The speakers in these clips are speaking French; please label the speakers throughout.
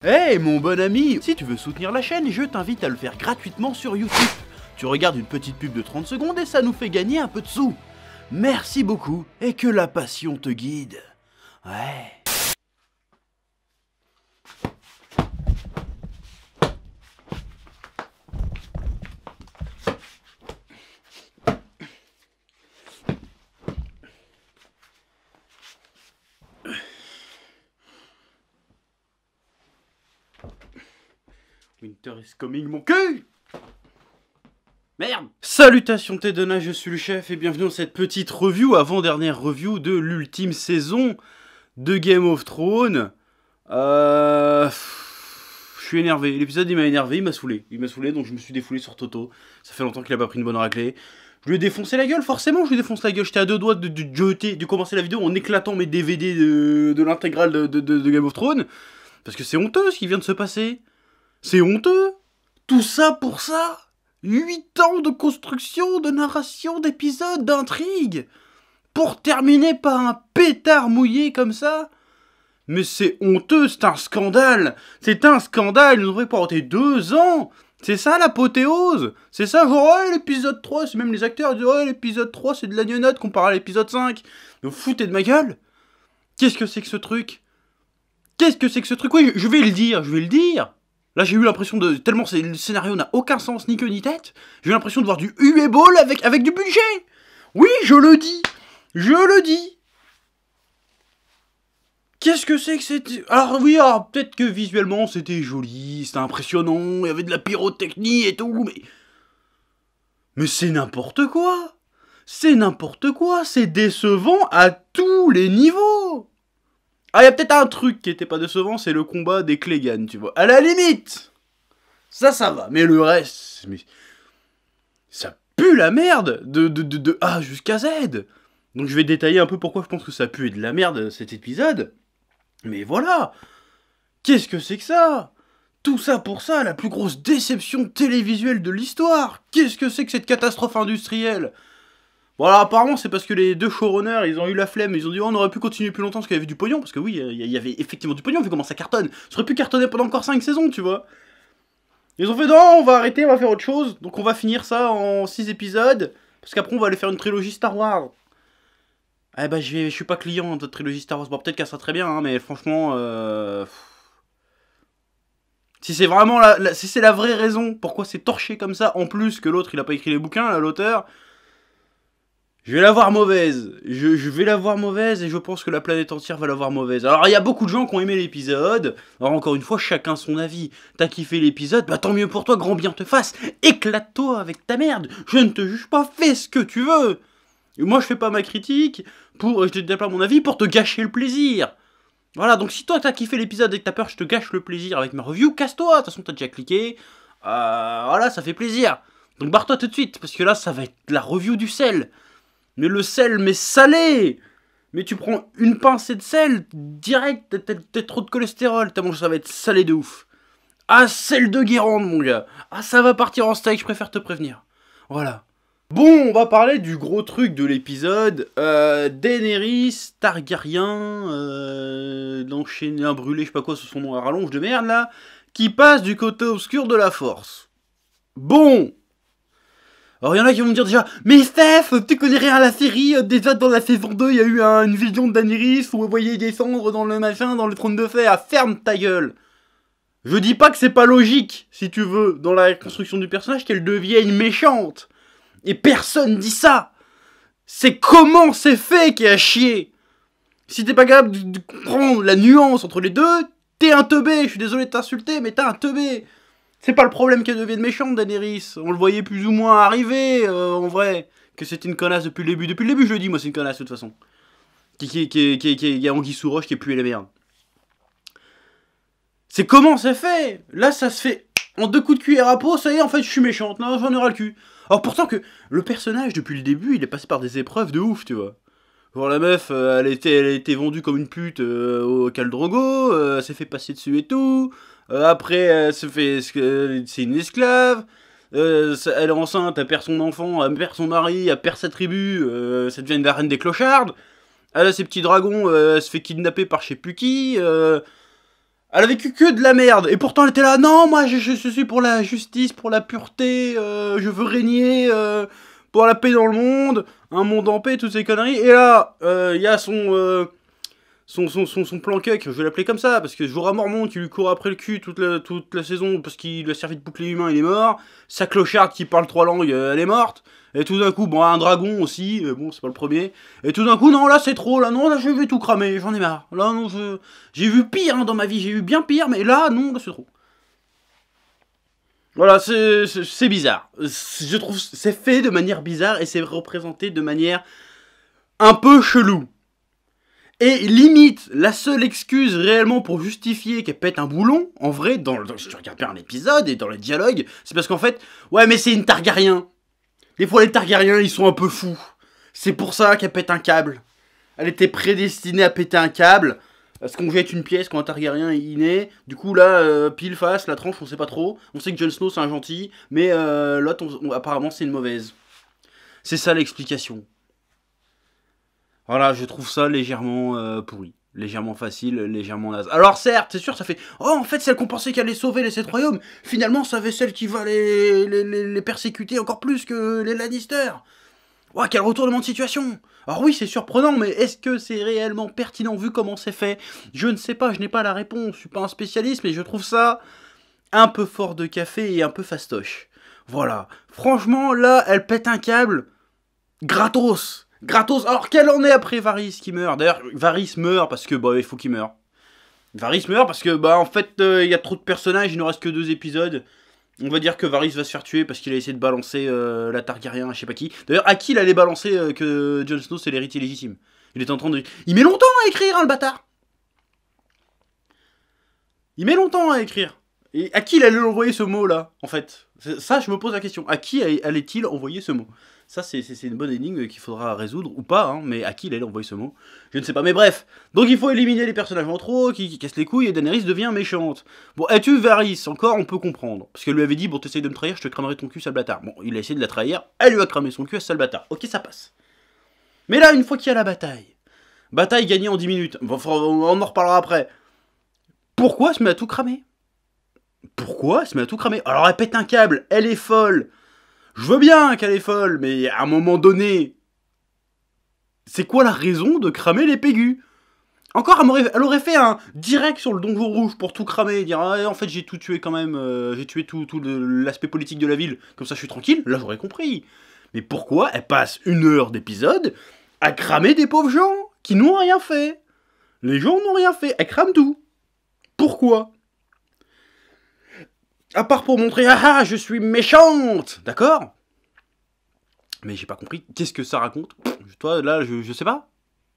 Speaker 1: Hey mon bon ami, si tu veux soutenir la chaîne, je t'invite à le faire gratuitement sur YouTube. Tu regardes une petite pub de 30 secondes et ça nous fait gagner un peu de sous. Merci beaucoup et que la passion te guide. Ouais. Winter is coming, mon cul! Merde! Salutations Tedona, je suis le chef et bienvenue dans cette petite review, avant-dernière review de l'ultime saison de Game of Thrones. Je suis énervé, l'épisode il m'a énervé, il m'a saoulé. Donc je me suis défoulé sur Toto. Ça fait longtemps qu'il a pas pris une bonne raclée. Je lui ai défoncé la gueule, forcément je lui défonce la gueule. J'étais à deux doigts de commencer la vidéo en éclatant mes DVD de l'intégrale de Game of Thrones. Parce que c'est honteux ce qui vient de se passer. C'est honteux. Tout ça pour ça. 8 ans de construction, de narration, d'épisodes, d'intrigue. Pour terminer par un pétard mouillé comme ça. Mais c'est honteux, c'est un scandale. C'est un scandale, ils nous auraient porté 2 ans. C'est ça l'apothéose. C'est ça, genre, ouais, l'épisode 3, c'est même les acteurs, ils disent, ouais, l'épisode 3, c'est de la gnonnade comparé à l'épisode 5. Vous foutez de ma gueule. Qu'est-ce que c'est que ce truc? Qu'est-ce que c'est que ce truc? Oui, je vais le dire. Là, j'ai eu l'impression de... Tellement le scénario n'a aucun sens, ni queue ni tête. J'ai eu l'impression de voir du Uwe-Ball avec du budget. Oui, je le dis. Qu'est-ce que c'est que c'était... Alors oui, peut-être que visuellement, c'était joli, c'était impressionnant, il y avait de la pyrotechnie et tout, mais c'est n'importe quoi. C'est décevant à tous les niveaux. Ah, il y a peut-être un truc qui était pas décevant, c'est le combat des Clegane, tu vois. À la limite, ça va. Mais le reste, ça pue la merde de A jusqu'à Z. Donc je vais détailler un peu pourquoi je pense que ça pue de la merde cet épisode. Mais voilà. Qu'est-ce que c'est que ça? Tout ça pour ça, la plus grosse déception télévisuelle de l'histoire. Qu'est-ce que c'est que cette catastrophe industrielle? Bon alors apparemment c'est parce que les deux showrunners ils ont eu la flemme, ils ont dit oh, on aurait pu continuer plus longtemps parce qu'il y avait du pognon, parce que oui, il y avait effectivement du pognon vu comment ça cartonne, ça aurait pu cartonner pendant encore 5 saisons tu vois. Ils ont fait non, on va arrêter, on va faire autre chose, donc on va finir ça en 6 épisodes, parce qu'après on va aller faire une trilogie Star Wars. Eh bah je suis pas client de cette trilogie Star Wars, bon peut-être qu'elle sera très bien, hein, mais franchement... Si c'est vraiment si c'est la vraie raison pourquoi c'est torché comme ça, en plus que l'autre il a pas écrit les bouquins, là, l'auteur... Je vais la voir mauvaise. Je vais la voir mauvaise et je pense que la planète entière va la voir mauvaise. Alors il y a beaucoup de gens qui ont aimé l'épisode. Alors encore une fois, chacun son avis. T'as kiffé l'épisode, bah tant mieux pour toi, grand bien te fasse. Éclate-toi avec ta merde. Je ne te juge pas, fais ce que tu veux. Et moi je fais pas ma critique je te dis pas mon avis pour te gâcher le plaisir. Voilà, donc si toi t'as kiffé l'épisode et que t'as peur que je te gâche le plaisir avec ma review, casse-toi. De toute façon t'as déjà cliqué. Voilà, ça fait plaisir. Donc barre-toi tout de suite, parce que là ça va être la review du sel. Mais le sel, mais salé! Mais tu prends une pincée de sel, direct, t'as trop de cholestérol, tellement ça va être salé de ouf. Ah, sel de Guérande, mon gars. Ah, ça va partir en steak, je préfère te prévenir. Voilà. Bon, on va parler du gros truc de l'épisode. Daenerys Targaryen, l'enchaîné brûlé, je sais pas quoi, sous son nom à rallonge de merde, là, qui passe du côté obscur de la force. Bon! Alors il y en a qui vont me dire déjà, mais Steph, tu connais rien à la série, déjà dans la saison 2, il y a eu une vision de Daenerys où vous voyez descendre dans le machin, dans le trône de fer, ferme ta gueule. Je dis pas que c'est pas logique, si tu veux, dans la construction du personnage, qu'elle devienne méchante. Et personne dit ça. C'est comment c'est fait qui est à chier. Si t'es pas capable de comprendre la nuance entre les deux, t'es un teubé, je suis désolé de t'insulter, mais t'es un teubé. C'est pas le problème qu'elle devienne méchante, Daenerys. On le voyait plus ou moins arriver, en vrai. Que c'était une connasse depuis le début. Depuis le début, je le dis, moi, c'est une connasse, de toute façon. Qui est Anguille sous roche, qui est pué les merdes. C'est comment c'est fait? Là, ça se fait en 2 coups de cuillère à peau, ça y est, en fait, je suis méchante. Non, j'en aurai le cul. Alors, pourtant que le personnage, depuis le début, il est passé par des épreuves de ouf, tu vois. Genre, la meuf, elle a été vendue comme une pute au Khal Drogo, elle s'est fait passer dessus et tout... après, c'est une esclave. Elle est enceinte, elle perd son enfant, elle perd son mari, elle perd sa tribu. Ça devient la reine des clochards. Elle a ses petits dragons, elle se fait kidnapper par je sais plus qui. Elle a vécu que de la merde. Et pourtant, elle était là. Non, moi, je suis pour la justice, pour la pureté. Je veux régner pour la paix dans le monde. Un monde en paix, toutes ces conneries. Et là, il y a son plan cuck, je vais l'appeler comme ça, parce que Jorah Mormont qui lui court après le cul toute la saison parce qu'il lui a servi de bouclier humain, il est mort. Sa clocharde qui parle 3 langues, elle est morte. Et tout d'un coup, bon, un dragon aussi, bon, c'est pas le premier. Et tout d'un coup, non, là c'est trop, là non, là je vais tout cramer, j'en ai marre. Là non, j'ai vu pire dans ma vie, j'ai eu bien pire, mais là, non, là c'est trop. Voilà, c'est bizarre. Je trouve c'est fait de manière bizarre et c'est représenté de manière un peu chelou. Et limite, la seule excuse réellement pour justifier qu'elle pète un boulon, en vrai, si tu regardes bien l'épisode et dans le dialogue, c'est parce qu'en fait, ouais, mais c'est une Targaryen. Des fois, les Targaryens, ils sont un peu fous. C'est pour ça qu'elle pète un câble. Elle était prédestinée à péter un câble. Parce qu'on jette une pièce quand un Targaryen est inné. Du coup, là, pile face, la tranche, on sait pas trop. On sait que Jon Snow, c'est un gentil. Mais l'autre, apparemment, c'est une mauvaise. C'est ça l'explication. Voilà, je trouve ça légèrement pourri. Légèrement facile, légèrement naze. Alors certes, c'est sûr, ça fait... Oh, en fait, celle qu'on pensait qu'elle allait sauver les 7 royaumes, finalement, ça avait celle qui va les persécuter encore plus que les Lannister. Oh, quel retournement de situation. Alors oui, c'est surprenant, mais est-ce que c'est réellement pertinent vu comment c'est fait? Je ne sais pas, je n'ai pas la réponse, je suis pas un spécialiste, mais je trouve ça un peu fort de café et un peu fastoche. Voilà. Franchement, là, elle pète un câble. Gratos. Gratos. Alors, quelle en est après Varys qui meurt? D'ailleurs, Varys meurt parce que, bah, il faut qu'il meure. Varys meurt parce que, bah, en fait, il y a trop de personnages, il ne reste que 2 épisodes. On va dire que Varys va se faire tuer parce qu'il a essayé de balancer la Targaryen à je sais pas qui. D'ailleurs, à qui il allait balancer que Jon Snow c'est l'héritier légitime? Il est en train de... Il met longtemps à écrire, hein, le bâtard. Il met longtemps à écrire. Et à qui il allait envoyer ce mot-là, en fait? Ça, je me pose la question. À qui allait-il envoyer ce mot? Ça, c'est une bonne énigme qu'il faudra résoudre, ou pas, hein, mais à qui il allait envoyer ce mot? Je ne sais pas, mais bref. Donc il faut éliminer les personnages en trop, qui cassent les couilles, et Daenerys devient méchante. Bon, es-tu Varys? Encore, on peut comprendre. Parce qu'elle lui avait dit, bon, t'essayes de me trahir, je te cramerai ton cul, sale bâtard. Bon, il a essayé de la trahir, elle lui a cramé son cul à sale bâtard. Ok, ça passe. Mais là, une fois qu'il y a la bataille gagnée en 10 minutes, bon, on en reparlera après. Pourquoi elle se met à tout cramer? Pourquoi elle se met à tout cramer? Alors elle pète un câble, elle est folle. Je veux bien qu'elle est folle, mais à un moment donné, c'est quoi la raison de cramer les pégus? Encore, elle aurait fait un direct sur le donjon rouge pour tout cramer et dire ah, en fait j'ai tout tué quand même, j'ai tué tout l'aspect politique de la ville, comme ça je suis tranquille, là j'aurais compris. Mais pourquoi elle passe 1 heure d'épisode à cramer des pauvres gens qui n'ont rien fait? Les gens n'ont rien fait, elle crame tout. Pourquoi? À part pour montrer ah je suis méchante, d'accord? Mais j'ai pas compris, qu'est-ce que ça raconte? Toi là je sais pas.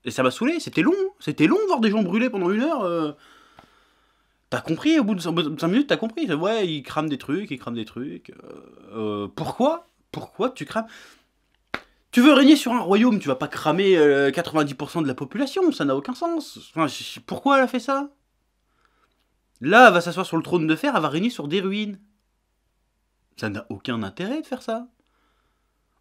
Speaker 1: Et ça m'a saoulé, c'était long de voir des gens brûler pendant 1 heure. T'as compris, au bout de 5 minutes, t'as compris. Ouais, ils crament des trucs, Pourquoi? Pourquoi tu crames? Tu veux régner sur un royaume, tu vas pas cramer 90% de la population, ça n'a aucun sens. Enfin, pourquoi elle a fait ça? Là, elle va s'asseoir sur le trône de fer, elle va régner sur des ruines. Ça n'a aucun intérêt de faire ça.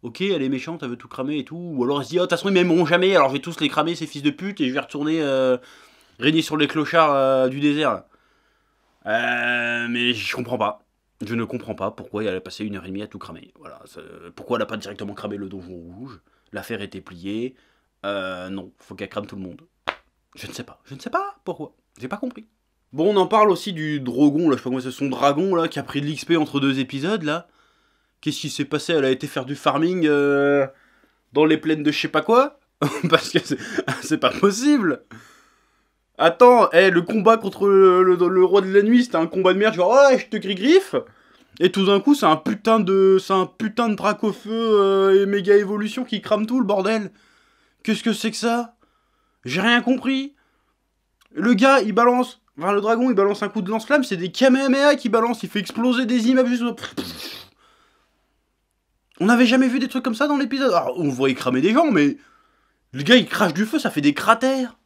Speaker 1: Ok, elle est méchante, elle veut tout cramer et tout. Ou alors elle se dit, oh, de toute façon, ils m'aimeront jamais, alors je vais tous les cramer, ces fils de pute, et je vais retourner régner sur les clochards du désert. Mais je comprends pas. Je ne comprends pas pourquoi elle a passé 1 heure et demie à tout cramer. Voilà. Pourquoi elle a pas directement cramé le donjon rouge? L'affaire était pliée. Non, faut qu'elle crame tout le monde. Je ne sais pas. Je ne sais pas pourquoi. J'ai pas compris. Bon, on en parle aussi du Drogon, là, je sais pas comment c'est, son dragon, là, qui a pris de l'XP entre 2 épisodes, là. Qu'est-ce qui s'est passé? Elle a été faire du farming dans les plaines de je sais pas quoi? Parce que c'est pas possible. Attends, le combat contre le roi de la nuit, c'était un combat de merde, genre ouais, je te griffe. Et tout d'un coup, c'est un putain de drac au feu et méga évolution qui crame tout le bordel. Qu'est-ce que c'est que ça? J'ai rien compris. Le gars, il balance, enfin le dragon, il balance un coup de lance-flamme, c'est des Kamehameha qui balance, il fait exploser des immeubles juste. On n'avait jamais vu des trucs comme ça dans l'épisode. Alors, on voyait cramer des gens, mais le gars, il crache du feu, ça fait des cratères.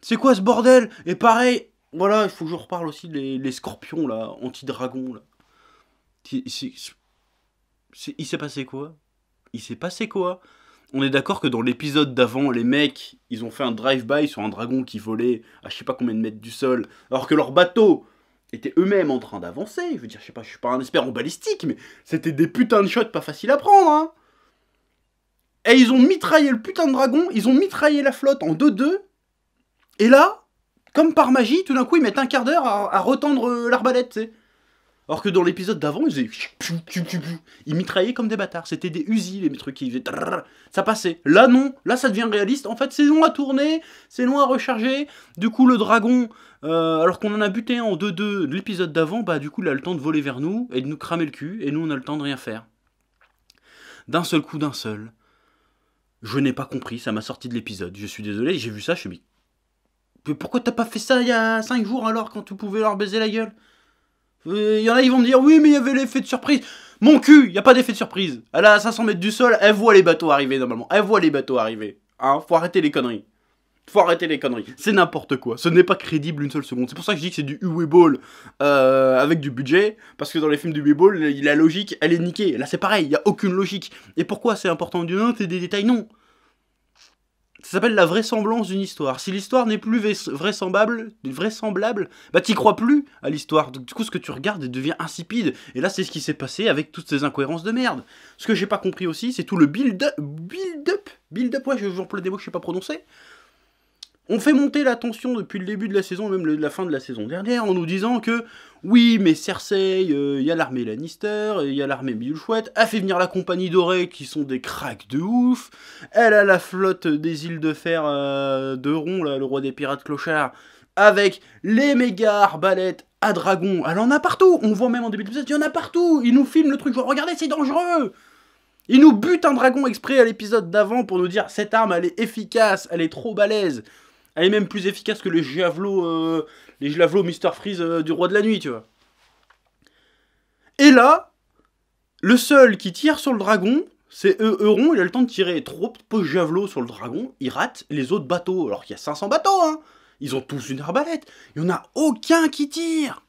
Speaker 1: C'est quoi ce bordel? Et pareil, voilà, il faut que je reparle aussi les scorpions, là, anti-dragons, là. Il s'est passé quoi? Il s'est passé quoi? On est d'accord que dans l'épisode d'avant, les mecs, ils ont fait un drive-by sur un dragon qui volait à je sais pas combien de mètres du sol, alors que leur bateau étaient eux-mêmes en train d'avancer. Je veux dire, je sais pas, je suis pas un expert en balistique, mais c'était des putains de shots pas faciles à prendre, hein. Et ils ont mitraillé le putain de dragon, ils ont mitraillé la flotte en 2-2, et là, comme par magie, tout d'un coup, ils mettent un quart d'heure à retendre l'arbalète, tu sais. Alors que dans l'épisode d'avant, ils faisaient... Ils mitraillaient comme des bâtards. C'était des Uzi, les trucs qui faisaient... Ça passait. Là, non. Là, ça devient réaliste. En fait, c'est long à tourner, c'est long à recharger. Du coup, le dragon, alors qu'on en a buté un en 2-2 de l'épisode d'avant, bah du coup, il a le temps de voler vers nous et de nous cramer le cul. Et nous, on a le temps de rien faire. D'un seul coup, d'un seul. Je n'ai pas compris. Ça m'a sorti de l'épisode. Je suis désolé. J'ai vu ça, je suis dit... Mais pourquoi t'as pas fait ça il y a 5 jours alors, quand tu pouvais leur baiser la gueule? Il y en a, ils vont me dire, oui, mais il y avait l'effet de surprise. Mon cul, il n'y a pas d'effet de surprise. Elle est à 500 mètres du sol, elle voit les bateaux arriver normalement. Elle voit les bateaux arriver. Hein, faut arrêter les conneries. Faut arrêter les conneries. C'est n'importe quoi. Ce n'est pas crédible une seule seconde. C'est pour ça que je dis que c'est du Uwe Ball avec du budget. Parce que dans les films du Uwe Ball, la logique, elle est niquée. Là, c'est pareil, il n'y a aucune logique. Et pourquoi c'est important du non, c'est des détails? Non. Ça s'appelle la vraisemblance d'une histoire. Si l'histoire n'est plus vraisemblable, bah t'y crois plus à l'histoire. Donc du coup, ce que tu regardes devient insipide. Et là, c'est ce qui s'est passé avec toutes ces incohérences de merde. Ce que j'ai pas compris aussi, c'est tout le build-up, ouais, j'emploie des mots que je sais pas prononcer. On fait monter la tension depuis le début de la saison, même la fin de la saison dernière, en nous disant que, oui, mais Cersei, y a l'armée Lannister, il y a l'armée Billchouette, a fait venir la compagnie dorée, qui sont des cracks de ouf, elle a la flotte des îles de fer d'Euron, là, le roi des pirates clochards, avec les méga arbalètes à dragon, elle en a partout, on voit même en début de l'épisode, il y en a partout, ils nous filment le truc, genre, regardez, c'est dangereux. Ils nous butent un dragon exprès à l'épisode d'avant pour nous dire, cette arme, elle est efficace, elle est trop balèze. Elle est même plus efficace que les javelots Mr. Freeze du Roi de la Nuit, tu vois. Et là, le seul qui tire sur le dragon, c'est Euron. Il a le temps de tirer 3 javelots sur le dragon. Il rate les autres bateaux. Alors qu'il y a 500 bateaux, hein. Ils ont tous une arbalète. Il n'y en a aucun qui tire.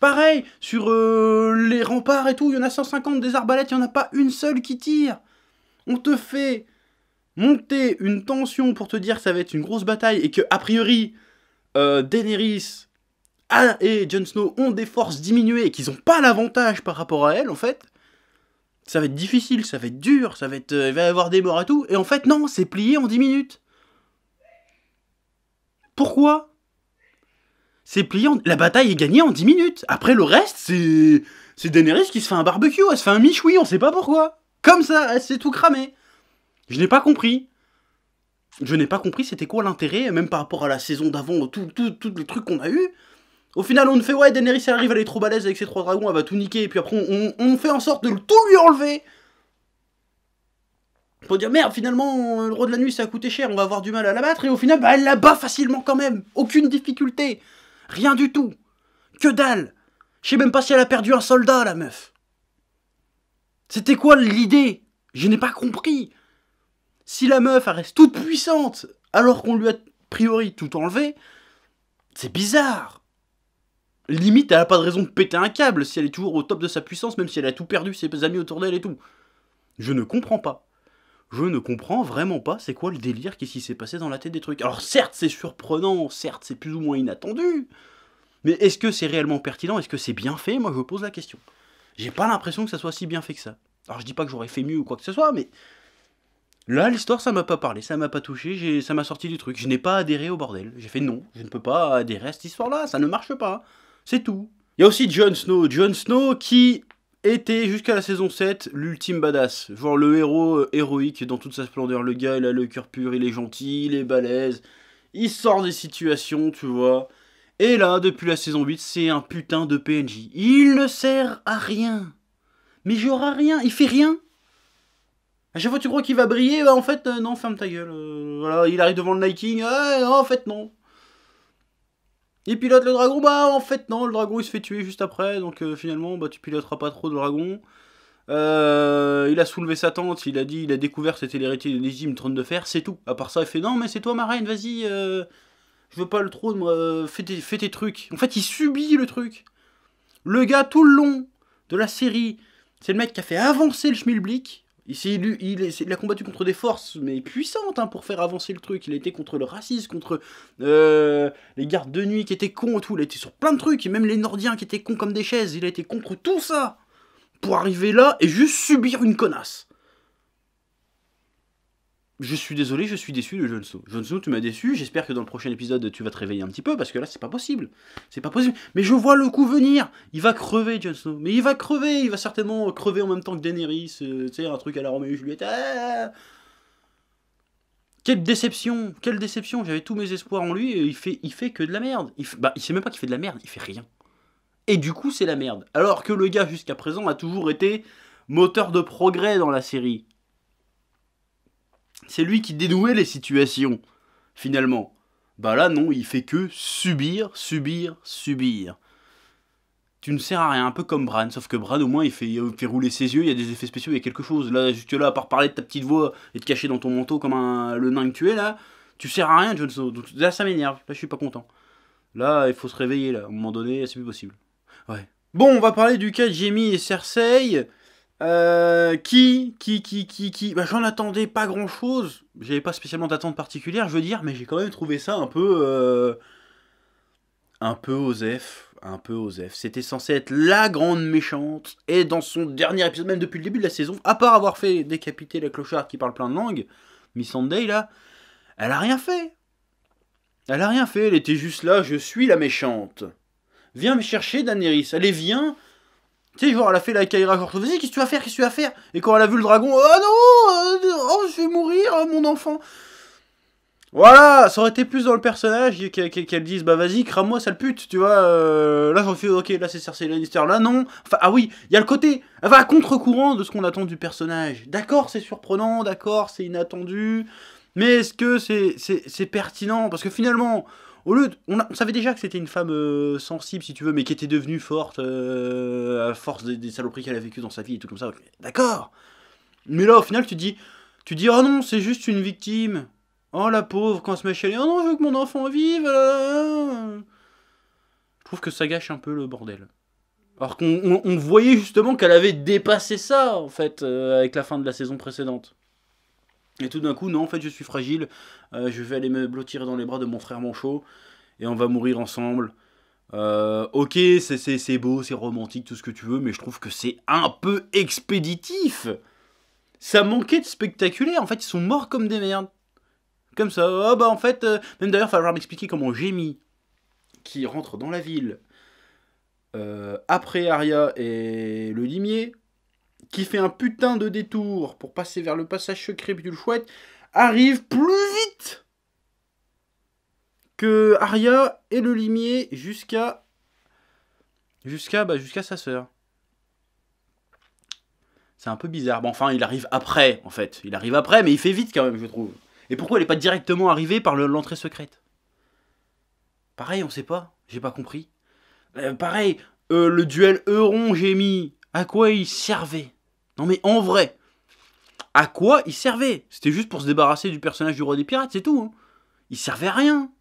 Speaker 1: Pareil, sur les remparts et tout, il y en a 150 des arbalètes. Il n'y en a pas une seule qui tire. On te fait... monter une tension pour te dire que ça va être une grosse bataille et que, a priori, Daenerys et Jon Snow ont des forces diminuées et qu'ils n'ont pas l'avantage par rapport à elle, en fait, ça va être difficile, ça va être dur, ça va être, il va y avoir des morts et tout, et en fait, non, c'est plié en 10 minutes. Pourquoi? C'est plié la bataille est gagnée en 10 minutes. Après, le reste, c'est Daenerys qui se fait un barbecue, elle se fait un michoui, on sait pas pourquoi. Comme ça, elle s'est tout cramé. Je n'ai pas compris. Je n'ai pas compris c'était quoi l'intérêt, même par rapport à la saison d'avant, tous les trucs qu'on a eu. Au final, on fait, ouais, Daenerys elle arrive, elle est trop balèze avec ses 3 dragons, elle va tout niquer, et puis après, on fait en sorte de tout lui enlever. Pour dire, merde, finalement, le roi de la nuit, ça a coûté cher, on va avoir du mal à la battre, et au final, bah, elle la bat facilement quand même. Aucune difficulté. Rien du tout. Que dalle. Je sais même pas si elle a perdu un soldat, la meuf. C'était quoi l'idée? Je n'ai pas compris. Si la meuf, elle reste toute puissante, alors qu'on lui a, a priori, tout enlevé, c'est bizarre. Limite, elle a pas de raison de péter un câble si elle est toujours au top de sa puissance, même si elle a tout perdu, ses amis autour d'elle et tout. Je ne comprends pas. Je ne comprends vraiment pas c'est quoi le délire, qu'est-ce qui s'est passé dans la tête des trucs. Alors certes, c'est surprenant, certes, c'est plus ou moins inattendu, mais est-ce que c'est réellement pertinent? Est-ce que c'est bien fait? Moi, je pose la question. J'ai pas l'impression que ça soit si bien fait que ça. Alors je dis pas que j'aurais fait mieux ou quoi que ce soit, mais... là, l'histoire, ça m'a pas parlé, ça m'a pas touché, ça m'a sorti du truc. Je n'ai pas adhéré au bordel. J'ai fait non, je ne peux pas adhérer à cette histoire-là, ça ne marche pas. C'est tout. Il y a aussi Jon Snow. Jon Snow qui était, jusqu'à la saison 7, l'ultime badass. Genre le héros héroïque dans toute sa splendeur. Le gars, il a le cœur pur, il est gentil, il est balèze. Il sort des situations, tu vois. Et là, depuis la saison 8, c'est un putain de PNJ. Il ne sert à rien. Mais genre à rien, il fait rien. À chaque fois tu crois qu'il va briller, bah en fait, non, ferme ta gueule. Voilà, il arrive devant le Night King, non, en fait, non. Il pilote le dragon, bah en fait, non, le dragon il se fait tuer juste après, donc finalement, bah tu piloteras pas trop le dragon. Il a soulevé sa tente, il a dit, il a découvert que c'était l'héritier de légitime trône de fer, c'est tout. À part ça, il fait, non, mais c'est toi ma reine, vas-y, je veux pas le trône, fais tes trucs. En fait, il subit le truc. Le gars, tout le long de la série, c'est le mec qui a fait avancer le schmilblick. Ici, il a combattu contre des forces, mais puissantes, hein, pour faire avancer le truc. Il a été contre le racisme, contre les gardes de nuit qui étaient cons et tout. Il a été sur plein de trucs, et même les Nordiens qui étaient cons comme des chaises. Il a été contre tout ça pour arriver là et juste subir une connasse. Je suis désolé, je suis déçu de Jon Snow. Jon Snow, tu m'as déçu. J'espère que dans le prochain épisode, tu vas te réveiller un petit peu, parce que là, c'est pas possible. C'est pas possible. Mais je vois le coup venir. Il va crever, Jon Snow. Mais il va crever. Il va certainement crever en même temps que Daenerys. Tu sais, un truc à la Roméo et Juliette. Ah, quelle déception. Quelle déception. J'avais tous mes espoirs en lui et il fait que de la merde. Il sait même pas qu'il fait de la merde. Il fait rien. Et du coup, c'est la merde. Alors que le gars, jusqu'à présent, a toujours été moteur de progrès dans la série. C'est lui qui dénouait les situations, finalement. Bah là, non, il fait que subir, subir, subir. Tu ne sers à rien, un peu comme Bran, sauf que Bran, au moins, il fait rouler ses yeux, il y a des effets spéciaux, il y a quelque chose. Là, juste là, à part parler de ta petite voix et te cacher dans ton manteau comme le nain que tu es, là, tu sers à rien, Jon Snow. Donc là, ça m'énerve, là, je suis pas content. Là, il faut se réveiller, là, à un moment donné, c'est plus possible. Ouais. Bon, on va parler du cas de Jaime et Cersei. Bah, j'en attendais pas grand chose. J'avais pas spécialement d'attente particulière, je veux dire, mais j'ai quand même trouvé ça un peu osef. Un peu osef. C'était censé être la grande méchante. Et dans son dernier épisode, même depuis le début de la saison, à part avoir fait décapiter la clocharde qui parle plein de langues, Missandei là, elle a rien fait. Elle a rien fait, elle était juste là, je suis la méchante. Viens me chercher, Daenerys. Allez, viens. Tu sais, genre, elle a fait la Kaira, genre, vas-y, qu'est-ce que tu vas faire, qu'est-ce que tu vas faire? Et quand elle a vu le dragon, oh non, oh, je vais mourir, mon enfant. Voilà, ça aurait été plus dans le personnage qu'elle dise, bah vas-y, crame-moi, sale pute, tu vois. Là, j'en fais, ok, là, c'est Cersei Lannister, là, non. Enfin, ah oui, il y a le côté, elle va à contre-courant de ce qu'on attend du personnage. D'accord, c'est surprenant, d'accord, c'est inattendu, mais est-ce que c'est pertinent? Parce que finalement, au lieu on savait déjà que c'était une femme sensible, si tu veux, mais qui était devenue forte à force des saloperies qu'elle a vécues dans sa vie et tout comme ça. Okay, d'accord. Mais là, au final, tu dis, oh non, c'est juste une victime. Oh la pauvre, quand elle se met à chialer, oh non, je veux que mon enfant vive. Je trouve que ça gâche un peu le bordel. Alors qu'on voyait justement qu'elle avait dépassé ça, en fait, avec la fin de la saison précédente. Et tout d'un coup, non, en fait, je suis fragile. Je vais aller me blottir dans les bras de mon frère manchot. Et on va mourir ensemble. Ok, c'est beau, c'est romantique, tout ce que tu veux. Mais je trouve que c'est un peu expéditif. Ça manquait de spectaculaire. En fait, ils sont morts comme des merdes. Comme ça. Oh, bah, en fait... même d'ailleurs, il va falloir m'expliquer comment Jaime, qui rentre dans la ville, après Arya et le limier, qui fait un putain de détour pour passer vers le passage secret du chouette, arrive plus vite que Arya et le limier jusqu'à sa sœur. C'est un peu bizarre. Bon, enfin, il arrive après, en fait. Il arrive après, mais il fait vite quand même, je trouve. Et pourquoi il n'est pas directement arrivé par l'entrée secrète? Pareil, on sait pas. J'ai pas compris. Pareil, le duel Euron-Jaime, à quoi il servait? Non mais en vrai, à quoi il servait? C'était juste pour se débarrasser du personnage du roi des pirates, c'est tout. Hein. Il servait à rien.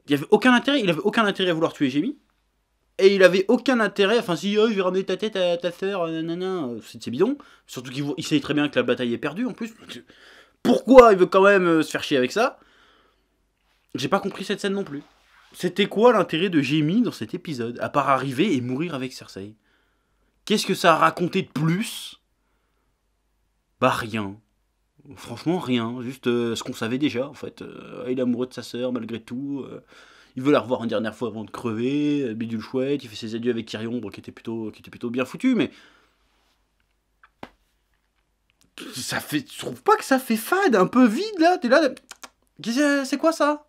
Speaker 1: Il avait aucun intérêt. Il avait aucun intérêt à vouloir tuer Jaime. Et il avait aucun intérêt. Enfin, si je vais ramener ta tête à ta sœur, nanana, c'est bidon. Surtout qu'il sait très bien que la bataille est perdue en plus. Pourquoi il veut quand même se faire chier avec ça? J'ai pas compris cette scène non plus. C'était quoi l'intérêt de Jaime dans cet épisode, à part arriver et mourir avec Cersei? Qu'est-ce que ça a raconté de plus? Bah rien. Franchement rien. Juste ce qu'on savait déjà en fait. Il est amoureux de sa sœur malgré tout. Il veut la revoir une dernière fois avant de crever. Bidule chouette. Il fait ses adieux avec Tyrion, bon, qui était plutôt bien foutu, mais ça fait. Tu trouves pas que ça fait fade, un peu vide là? T'es là. C'est quoi ça?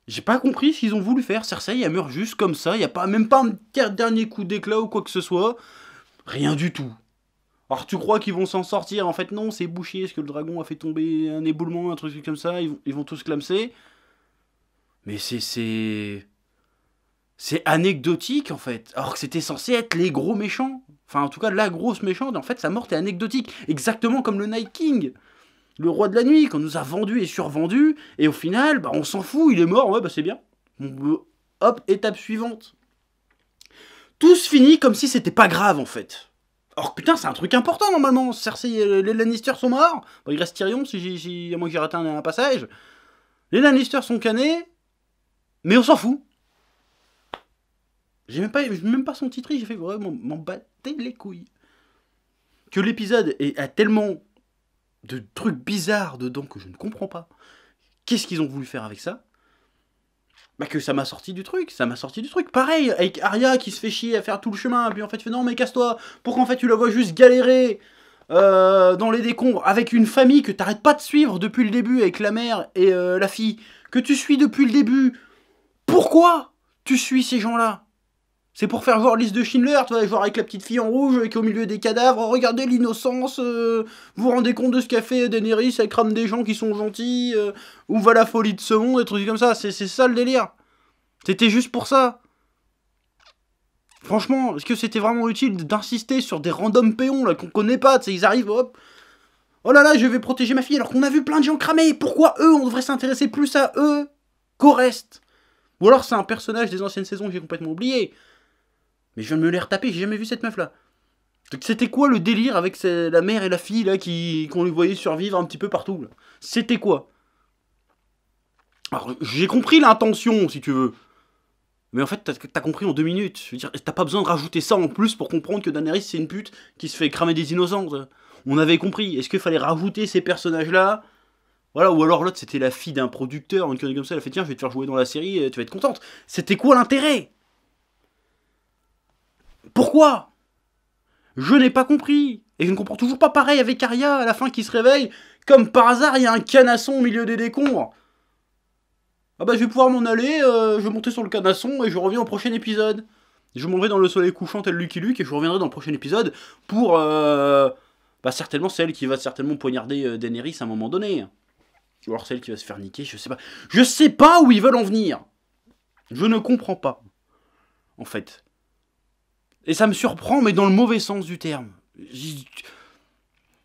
Speaker 1: J'ai pas compris ce qu'ils ont voulu faire. Cersei, elle meurt juste comme ça. Il n'y a même pas un dernier coup d'éclat ou quoi que ce soit. Rien du tout. Alors tu crois qu'ils vont s'en sortir? En fait non, c'est bouché, parce que le dragon a fait tomber un éboulement, un truc comme ça. Ils vont tous clamser. Mais c'est anecdotique en fait. Alors que c'était censé être les gros méchants. Enfin en tout cas la grosse méchante. En fait sa mort est anecdotique. Exactement comme le Night King. Le roi de la nuit, qu'on nous a vendu et survendu, et au final, bah, on s'en fout, il est mort, ouais, bah c'est bien. Hop, étape suivante. Tout se finit comme si c'était pas grave, en fait. Or putain, c'est un truc important normalement. Cersei et les Lannister sont morts. Bon, il reste Tyrion, à moins que j'ai raté un passage. Les Lannister sont canés, mais on s'en fout. J'ai même pas son titre, j'ai fait vraiment m'en battre les couilles. Que l'épisode a tellement de trucs bizarres dedans que je ne comprends pas. Qu'est-ce qu'ils ont voulu faire avec ça? Bah que ça m'a sorti du truc, Pareil, avec Arya qui se fait chier à faire tout le chemin, puis en fait tu fais non mais casse-toi, pour qu'en fait tu la vois juste galérer dans les décombres avec une famille que t'arrêtes pas de suivre depuis le début, avec la mère et la fille, que tu suis depuis le début. Pourquoi tu suis ces gens-là? C'est pour faire genre liste de Schindler, tu vois, genre avec la petite fille en rouge qui est au milieu des cadavres, regardez l'innocence, vous vous rendez compte de ce qu'a fait Daenerys, elle crame des gens qui sont gentils, où va la folie de ce monde, des trucs comme ça, c'est ça le délire. C'était juste pour ça. Franchement, est-ce que c'était vraiment utile d'insister sur des random péons là qu'on connaît pas, tu sais, ils arrivent, hop, oh là là, je vais protéger ma fille alors qu'on a vu plein de gens cramer, pourquoi eux, on devrait s'intéresser plus à eux qu'au reste? Ou alors c'est un personnage des anciennes saisons que j'ai complètement oublié. Mais je viens de me les retaper, j'ai jamais vu cette meuf là. Donc c'était quoi le délire avec la mère et la fille là qu'on les voyait survivre un petit peu partout? C'était quoi? Alors j'ai compris l'intention si tu veux. Mais en fait t'as compris en 2 minutes. Je veux dire, t'as pas besoin de rajouter ça en plus pour comprendre que Daenerys c'est une pute qui se fait cramer des innocents. On avait compris. Est-ce qu'il fallait rajouter ces personnages là? Voilà, ou alors l'autre c'était la fille d'un producteur, une connerie comme ça, elle a fait tiens je vais te faire jouer dans la série, tu vas être contente. C'était quoi l'intérêt? Pourquoi? Je n'ai pas compris. Et je ne comprends toujours pas pareil avec Arya à la fin qui se réveille. Comme par hasard, il y a un canasson au milieu des décombres. Ah bah je vais pouvoir m'en aller, je vais monter sur le canasson et je reviens au prochain épisode. Je m'en vais dans le soleil couchant tel Lucky Luke et je reviendrai dans le prochain épisode pour... bah certainement celle qui va certainement poignarder Daenerys à un moment donné. Ou alors celle qui va se faire niquer, je sais pas. Je sais pas où ils veulent en venir. Je ne comprends pas. En fait. Et ça me surprend, mais dans le mauvais sens du terme.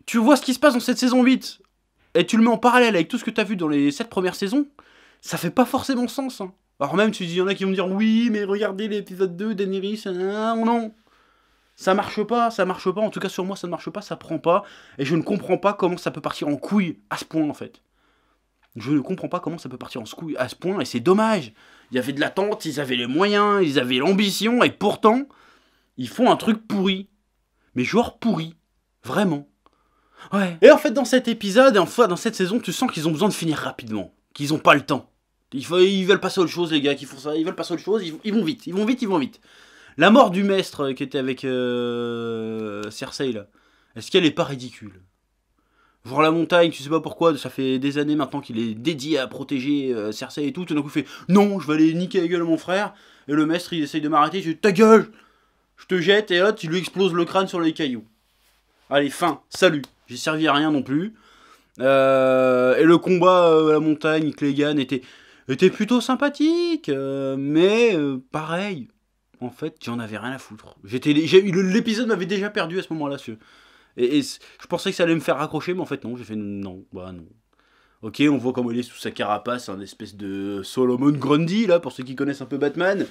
Speaker 1: Tu vois ce qui se passe dans cette saison 8, et tu le mets en parallèle avec tout ce que tu as vu dans les 7 premières saisons, ça fait pas forcément sens. Hein. Alors même, il y en a qui vont me dire, oui, mais regardez l'épisode 2, Daenerys, non. Ça marche pas, en tout cas sur moi ça ne marche pas, ça prend pas, et je ne comprends pas comment ça peut partir en couille à ce point en fait. Je ne comprends pas comment ça peut partir en couille à ce point, et c'est dommage. Il y avait de l'attente, ils avaient les moyens, ils avaient l'ambition, et pourtant... ils font un truc pourri. Mais genre pourri. Vraiment. Ouais. Et en fait, dans cet épisode, et enfin dans cette saison, tu sens qu'ils ont besoin de finir rapidement. Qu'ils ont pas le temps. Ils veulent passer à autre chose, les gars, qui font ça. Ils veulent passer à autre chose, ils vont vite. La mort du maître qui était avec Cersei, là. Est-ce qu'elle est pas ridicule? Genre la montagne, tu sais pas pourquoi, ça fait des années maintenant qu'il est dédié à protéger Cersei et tout d'un coup il fait « Non, je vais aller niquer la gueule à mon frère ». Et le maître, il essaye de m'arrêter, je dis « Ta gueule !» Je te jette et hop, tu lui exploses le crâne sur les cailloux. Allez, fin, salut. J'ai servi à rien non plus. Et le combat à la montagne, Clegane, était plutôt sympathique. Mais pareil, en fait, j'en avais rien à foutre. L'épisode m'avait déjà perdu à ce moment-là. Et je pensais que ça allait me faire raccrocher, mais en fait non, j'ai fait non, bah non. Ok, on voit comment il est sous sa carapace, un espèce de Solomon Grundy, là, pour ceux qui connaissent un peu Batman.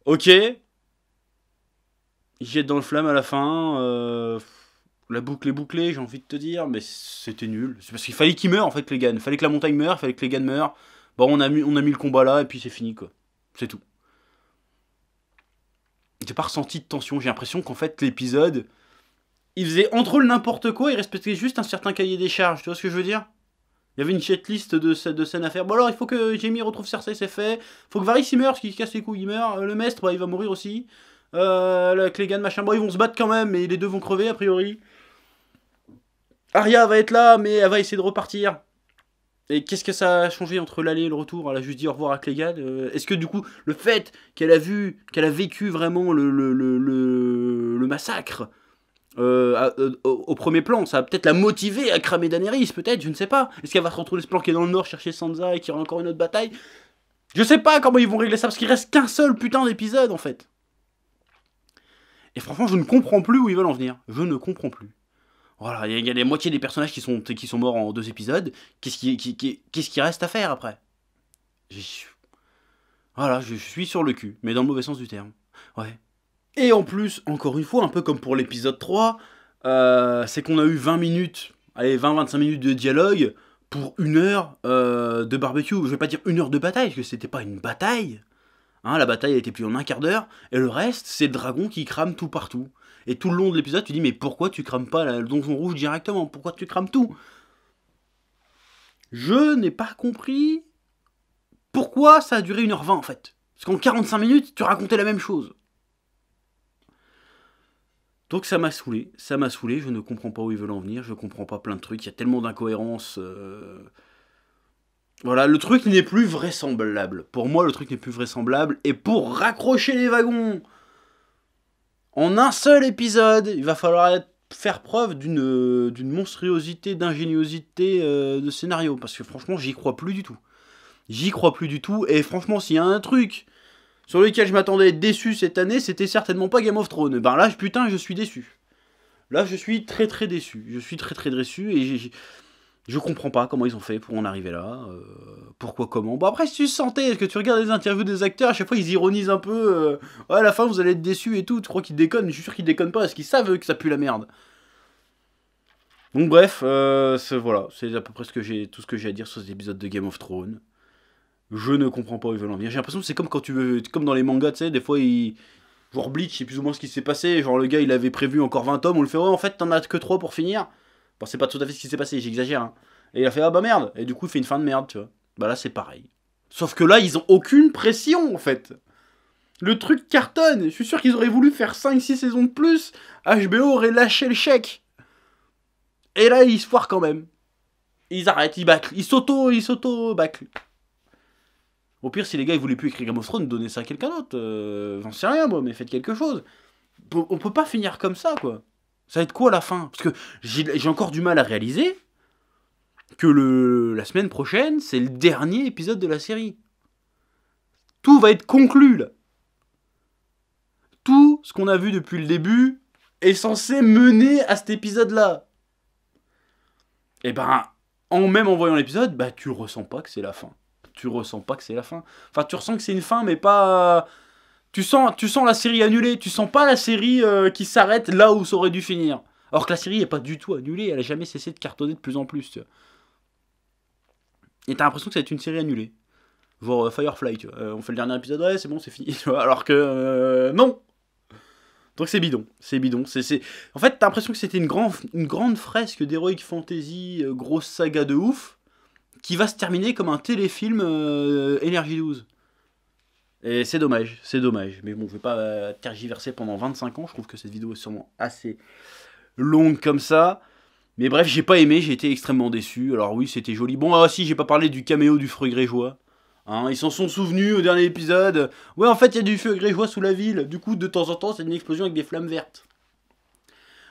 Speaker 1: Ok. Il jette dans le flamme à la fin. La boucle est bouclée, j'ai envie de te dire, mais c'était nul. C'est parce qu'il fallait qu'il meure, en fait, Clegane. Il fallait que la montagne meure, il fallait que Clegane meure. Bon, on a mis le combat là, et puis c'est fini, quoi. C'est tout. J'ai pas ressenti de tension. J'ai l'impression qu'en fait, l'épisode, il faisait entre le n'importe quoi, il respectait juste un certain cahier des charges. Tu vois ce que je veux dire? Il y avait une checklist de scènes à faire. Bon alors, il faut que Jaime retrouve Cersei, c'est fait. Il faut que Varys il meurt, parce qu'il casse les couilles, il meurt. Le maître, bah, il va mourir aussi. La Clegane, machin, bon, ils vont se battre quand même, mais les deux vont crever, a priori. Arya va être là, mais elle va essayer de repartir. Et qu'est-ce que ça a changé entre l'aller et le retour? Elle a juste dit au revoir à Clegane. Est-ce que du coup, le fait qu'elle a vécu vraiment le massacre au premier plan, ça va peut-être la motiver à cramer Daenerys, peut-être, je ne sais pas. Est-ce qu'elle va se retrouver se planquer dans le nord, chercher Sansa et qu'il y aura encore une autre bataille? Je sais pas comment ils vont régler ça, parce qu'il reste qu'un seul putain d'épisode, en fait. Et franchement, je ne comprends plus où ils veulent en venir. Je ne comprends plus. Voilà, il y a la moitié des personnages qui sont morts en 2 épisodes. Qu'est-ce qui reste à faire, après? Voilà, je suis sur le cul, mais dans le mauvais sens du terme. Ouais. Et en plus, encore une fois, un peu comme pour l'épisode 3, c'est qu'on a eu 20 minutes, allez, 20-25 minutes de dialogue pour 1 heure de barbecue. Je vais pas dire 1 heure de bataille, parce que c'était pas une bataille. Hein, la bataille a été plus en 1/4 d'heure, et le reste, c'est le dragon qui crame tout partout. Et tout le long de l'épisode, tu dis, mais pourquoi tu crames pas le donjon rouge directement? Pourquoi tu crames tout? Je n'ai pas compris pourquoi ça a duré 1h20 en fait. Parce qu'en 45 minutes, tu racontais la même chose. Donc ça m'a saoulé, je ne comprends pas où ils veulent en venir, je comprends pas plein de trucs, il y a tellement d'incohérences. Voilà, le truc n'est plus vraisemblable. Pour moi, le truc n'est plus vraisemblable, et pour raccrocher les wagons, en un seul épisode, il va falloir faire preuve d'une monstruosité, d'ingéniosité de scénario, parce que franchement, j'y crois plus du tout. J'y crois plus du tout, et franchement, s'il y a un truc sur lequel je m'attendais à être déçu cette année, c'était certainement pas Game of Thrones. Ben là, putain, je suis déçu. Là, je suis très très déçu. Je suis très très déçu, et je comprends pas comment ils ont fait pour en arriver là. Pourquoi, comment. Bon, après, si tu sentais, est-ce que tu regardes les interviews des acteurs, à chaque fois, ils ironisent un peu. Ouais, à la fin, vous allez être déçus et tout. Tu crois qu'ils déconnent, mais je suis sûr qu'ils déconnent pas, parce qu'ils savent que ça pue la merde. Donc bref, voilà, c'est à peu près tout ce que j'ai à dire sur cet épisode de Game of Thrones. Je ne comprends pas où ils veulent en venir. J'ai l'impression que c'est comme quand tu veux, comme dans les mangas, tu sais, des fois genre Bleach, c'est plus ou moins ce qui s'est passé. Genre le gars, il avait prévu encore 20 tomes, on le fait, ouais, en fait, t'en as que 3 pour finir. Bon, c'est pas tout à fait ce qui s'est passé, j'exagère. Hein. Et il a fait, ah bah merde. Et du coup, il fait une fin de merde, tu vois. Bah là, c'est pareil. Sauf que là, ils ont aucune pression, en fait. Le truc cartonne. Je suis sûr qu'ils auraient voulu faire 5-6 saisons de plus. HBO aurait lâché le chèque. Et là, ils se foirent quand même. Ils arrêtent, ils bâclent. Ils s'auto-bâclent. Au pire, si les gars ils voulaient plus écrire Game of Thrones, donnez ça à quelqu'un d'autre. J'en sais rien, moi, mais faites quelque chose. On peut pas finir comme ça, quoi. Ça va être quoi la fin? Parce que j'ai encore du mal à réaliser que la semaine prochaine, c'est le dernier épisode de la série. Tout va être conclu, là. Tout ce qu'on a vu depuis le début est censé mener à cet épisode-là. Et ben, même en voyant l'épisode, bah tu ressens pas que c'est la fin. Tu ressens pas que c'est la fin. Enfin, tu ressens que c'est une fin, mais pas... Tu sens la série annulée. Tu sens pas la série qui s'arrête là où ça aurait dû finir. Alors que la série est pas du tout annulée. Elle a jamais cessé de cartonner de plus en plus, tu vois. Et t'as l'impression que ça va être une série annulée. Genre Firefly, tu vois. On fait le dernier épisode, ouais, c'est bon, c'est fini. Tu vois. Alors que... non. Donc c'est bidon. C'est bidon. En fait, t'as l'impression que c'était une grande fresque d'Heroic Fantasy, grosse saga de ouf, qui va se terminer comme un téléfilm Énergie 12. Et c'est dommage. Mais bon, je vais pas tergiverser pendant 25 ans. Je trouve que cette vidéo est sûrement assez longue comme ça. Mais bref, j'ai pas aimé, j'ai été extrêmement déçu. Alors oui, c'était joli. Bon, ah si, j'ai pas parlé du caméo du feu grégeois. Hein, ils s'en sont souvenus au dernier épisode. Ouais, en fait, il y a du feu grégeois sous la ville. Du coup, de temps en temps, c'est une explosion avec des flammes vertes.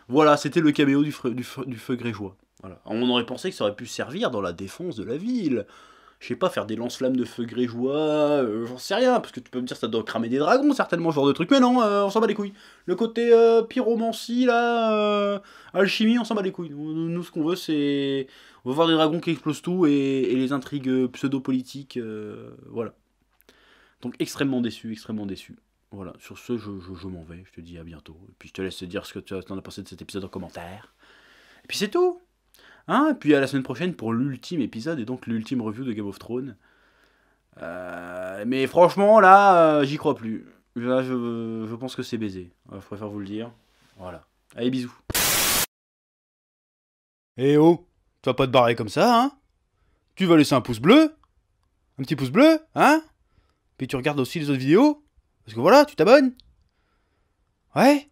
Speaker 1: Voilà, c'était le caméo du feu grégeois. Voilà. On aurait pensé que ça aurait pu servir dans la défense de la ville. Je sais pas, faire des lance-flammes de feu grégeois, j'en sais rien, parce que tu peux me dire ça doit cramer des dragons, certainement, ce genre de truc. Mais non, on s'en bat les couilles. Le côté pyromancie, là, alchimie, on s'en bat les couilles. Nous, ce qu'on veut, c'est... On veut voir des dragons qui explosent tout, et les intrigues pseudo-politiques, voilà. Donc extrêmement déçu, extrêmement déçu. Voilà, sur ce, je m'en vais, je te dis à bientôt. Et puis je te laisse te dire ce que tu en as pensé de cet épisode en commentaire. Et puis c'est tout. Hein, et puis à la semaine prochaine pour l'ultime épisode et donc l'ultime review de Game of Thrones. Mais franchement, là, j'y crois plus. Là, je pense que c'est baisé. Je préfère vous le dire. Voilà. Allez, bisous. Eh oh, tu vas pas te barrer comme ça, hein? Tu vas laisser un pouce bleu? Un petit pouce bleu, hein? Puis tu regardes aussi les autres vidéos? Parce que voilà, tu t'abonnes? Ouais?